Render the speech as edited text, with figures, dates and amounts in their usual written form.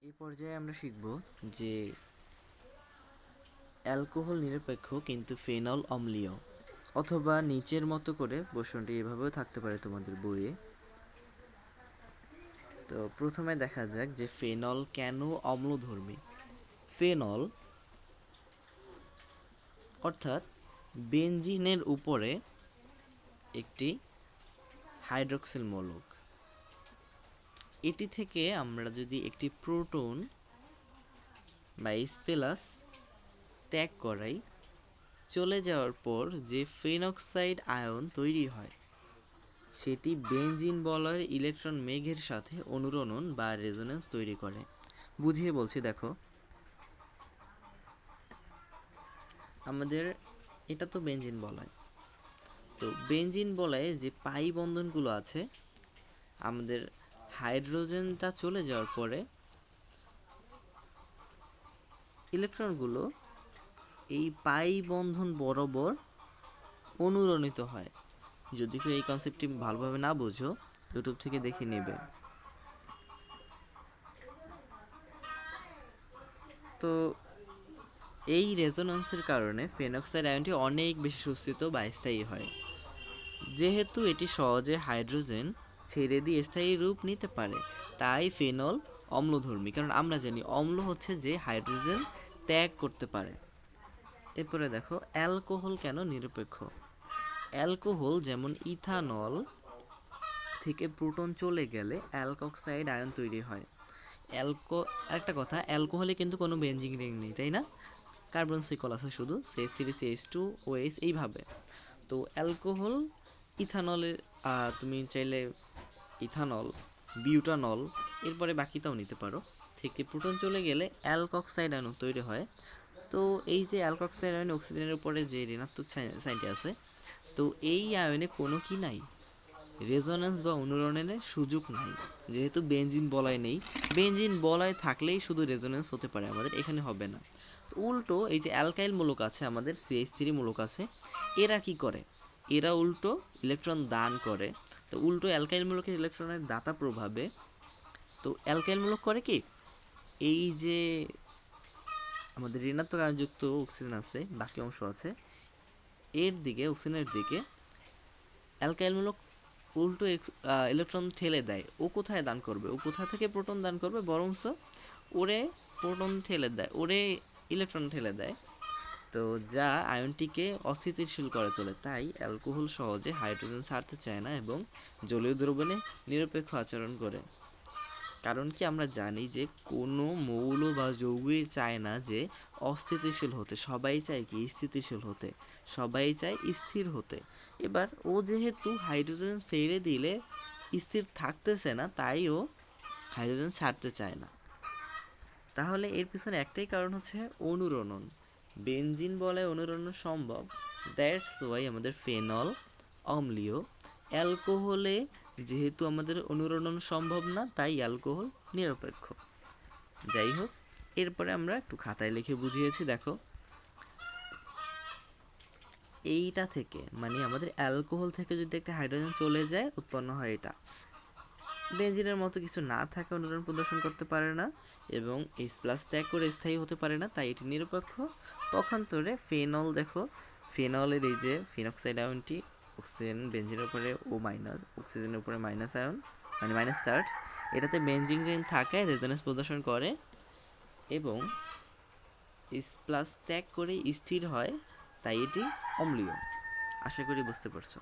এই পর্যায়ে আমরা শিখব যে অ্যালকোহল নিরপেক্ষ কিন্তু ফেনল অম্লীয়, অথবা নিচের মতো করে প্রশ্নটি এভাবেও থাকতে পারে তোমাদের বইয়ে। তো প্রথমে দেখা যাক যে ফেনল কেন অম্লধর্মী। ফেনল অর্থাৎ বেনজিনের উপরে একটি হাইড্রক্সিল মূলক। এটি থেকে আমরা যদি একটি প্রোটন বা H+ ত্যাগ করাই, চলে যাওয়ার পর যে ফেনক্সাইড আয়ন তৈরি হয় সেটি বেনজিন বলয়ের ইলেকট্রন মেঘের সাথে অনুরণন বা রেজোন্যান্স তৈরি করে। বুঝিয়ে বলছি, দেখো আমাদের এটা তো বেনজিন বলয়। তো বেনজিন বলয়ে যে পাই বন্ধনগুলো আছে, আমাদের হাইড্রোজেনটা চলে যাওয়ার পরে ইলেকট্রনগুলো এই পাই বন্ধন বরাবর অনুরণিত হয়। যদি কেউ এই কনসেপ্টটি ভালোভাবে না বোঝো, ইউটিউব থেকে দেখে নেবে। তো এই রেজোন্যান্সের কারণে ফেনক্সাইড আয়নটি অনেক বেশি সুস্থিত বা স্থায়ী হয়। যেহেতু এটি সহজে হাইড্রোজেন ছেড়ে দিয়ে স্থায়ী রূপ নিতে পারে, তাই ফেনল অম্লধর্মী। কারণ আমরা জানি অম্ল হচ্ছে যে হাইড্রোজেন ত্যাগ করতে পারে। এরপরে দেখো অ্যালকোহল কেন নিরপেক্ষ। অ্যালকোহল যেমন ইথানল থেকে প্রোটন চলে গেলে অ্যালকক্সাইড আয়ন তৈরি হয়। একটা কথা, অ্যালকোহলে কিন্তু কোনো বেঞ্জিং রিং নেই, তাই না? কার্বন সিকল আছে শুধু, CH3CH2OH এইভাবে। তো অ্যালকোহল ইথানলের তুমি চাইলে ইথানল, বিউটানল, এরপরে বাকিটাও নিতে পারো, থেকে প্রোটন চলে গেলে অ্যালকক্সাইড আয়ন তৈরি হয়। তো এই যে অ্যালকক্সাইড আয়নে অক্সিজেনের উপরে যে ঋণাত্মক সাইনটি আছে, তো এই আয়নে কোনো কি নাই, রেজোন্যান্স বা অনুরণনের সুযোগ নাই, যেহেতু বেনজিন বলয় নেই। বেনজিন বলয় থাকলেই শুধু রেজোন্যান্স হতে পারে, আমাদের এখানে হবে না। তো উল্টো এই যে অ্যালকাইল মূলক আছে, আমাদের CH3 মূলক আছে, এরা কি করে? এরা উল্টো ইলেকট্রন দান করে। তো উল্টো অ্যালকাইল মূলকের ইলেকট্রনের দাতা প্রভাবে, তো অ্যালকাইল মূলক করে কি, এই যে আমাদের ঋণাত্মক আয়নযুক্ত অক্সিজেন আছে, বাকি অংশ আছে, এর দিকে, অক্সিজেনের দিকে অ্যালকাইল মূলক উল্টো ইলেকট্রন ঠেলে দেয়। ও কোথায় দান করবে? ও কোথা থেকে প্রোটন দান করবে? বরঞ্চ ওরে প্রোটন ঠেলে দেয়, ওরে ইলেকট্রন ঠেলে দেয়। তো যা আয়নটিকে অস্থিতিশীল করে তোলে। তাই অ্যালকোহল সহজে হাইড্রোজেন ছাড়তে চায় না এবং জলীয় দ্রবণে নিরপেক্ষ আচরণ করে। কারণ কি, আমরা জানি যে কোনো মৌল বা যৌগই চায় না যে অস্থিতিশীল হতে, সবাই চায় কি স্থিতিশীল হতে, সবাই চায় স্থির হতে। এবার ও যেহেতু হাইড্রোজেন ছেড়ে দিলে স্থির থাকতেছে না, তাই ও হাইড্রোজেন ছাড়তে চায় না। তাহলে এর পিছনে একটাই কারণ হচ্ছে অনুরণন। বেনজিন বলয়ে অনুরণন সম্ভব, দ্যাটস ওয়াই আমাদের ফেনল অম্লীয়। অ্যালকোহলে যেহেতু আমাদের অনুরণন সম্ভব না, তাই অ্যালকোহল নিরপেক্ষ। যাই হোক, এরপরে আমরা একটু খাতায় লিখে বুঝিয়েছি, দেখো এইটা থেকে, মানে আমাদের অ্যালকোহল থেকে যদি একটা হাইড্রোজেন চলে যায়, উৎপন্ন হয় এটা। বেনজিনের মতো কিছু না থাকে, অনুরণন প্রদর্শন করতে পারে না এবং H+ ত্যাগ করে স্থায়ী হতে পারে না, তাই এটি নিরপেক্ষ। পক্ষান্তরে ফেনল, দেখো ফেনলের এই যে ফিনক্সাইড আয়নটি অক্সিজেন বেনজিনের উপরে O-, অক্সিজেনের উপরে মাইনাস আয়ন, মানে মাইনাস চার্জ, এটাতে বেনজিন রিং থাকে, রেজোন্যান্স প্রদর্শন করে এবং H+ ত্যাগ করে স্থির হয়, তাই এটি অম্লীয়। আশা করি বুঝতে পারছো।